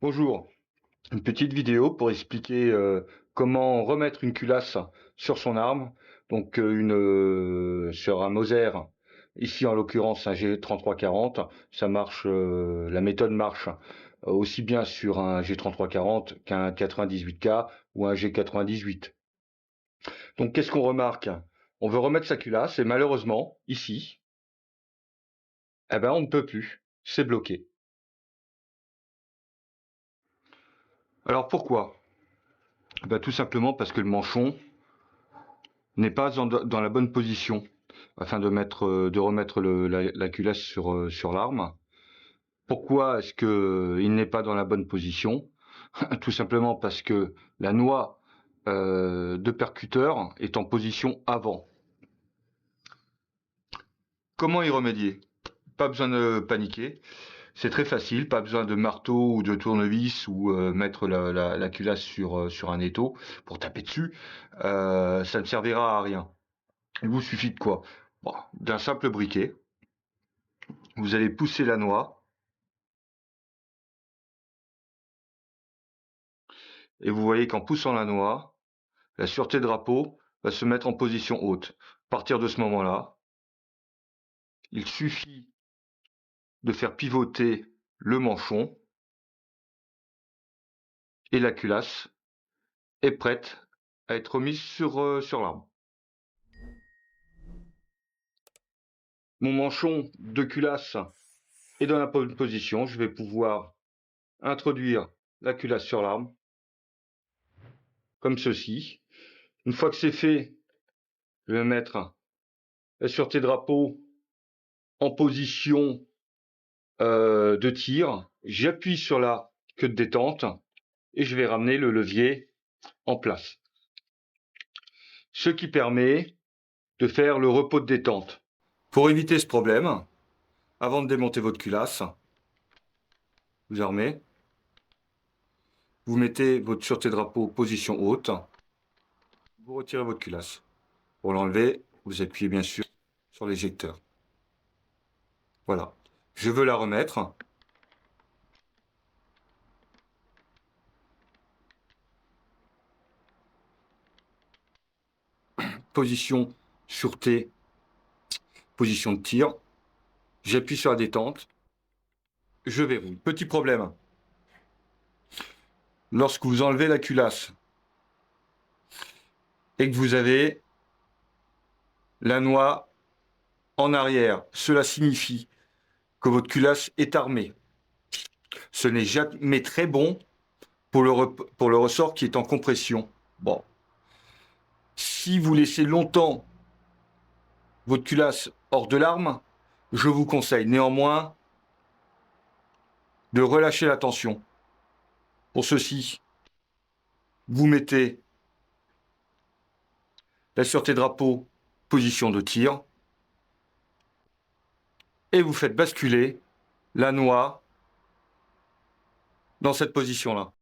Bonjour, une petite vidéo pour expliquer comment remettre une culasse sur son arme, donc sur un Mauser, ici en l'occurrence un G3340, ça marche, la méthode marche aussi bien sur un G3340 qu'un 98K ou un G98. Donc qu'est-ce qu'on remarque? On veut remettre sa culasse et malheureusement, ici, eh ben, on ne peut plus, c'est bloqué. Alors pourquoi? Ben, tout simplement parce que le manchon n'est pas dans la bonne position afin de remettre la culasse sur l'arme. Pourquoi est-ce qu'il n'est pas dans la bonne position? Tout simplement parce que la noix de percuteur est en position avant. Comment y remédier? Pas besoin de paniquer, c'est très facile, pas besoin de marteau ou de tournevis ou mettre la culasse sur un étau pour taper dessus, ça ne servira à rien. Il vous suffit de quoi? Bon, d'un simple briquet. Vous allez pousser la noix et vous voyez qu'en poussant la noix, la sûreté drapeau va se mettre en position haute. À partir de ce moment-là, il suffit de faire pivoter le manchon et la culasse est prête à être mise sur l'arme. Mon manchon de culasse est dans la bonne position. Je vais pouvoir introduire la culasse sur l'arme comme ceci. Une fois que c'est fait, je vais mettre la sûreté drapeau en position de tir. J'appuie sur la queue de détente et je vais ramener le levier en place. Ce qui permet de faire le repos de détente. Pour éviter ce problème, avant de démonter votre culasse, vous armez, vous mettez votre sûreté drapeau position haute, vous retirez votre culasse. Pour l'enlever, vous appuyez bien sûr sur l'éjecteur. Voilà. Je veux la remettre. Position sûreté, position de tir. J'appuie sur la détente. Je verrouille. Petit problème. Lorsque vous enlevez la culasse et que vous avez la noix en arrière, cela signifie que votre culasse est armée. Ce n'est jamais très bon pour le ressort qui est en compression. Bon. Si vous laissez longtemps votre culasse hors de l'arme, je vous conseille néanmoins de relâcher la tension. Pour ceci, vous mettez la sûreté drapeau, position de tir, et vous faites basculer la noix dans cette position-là.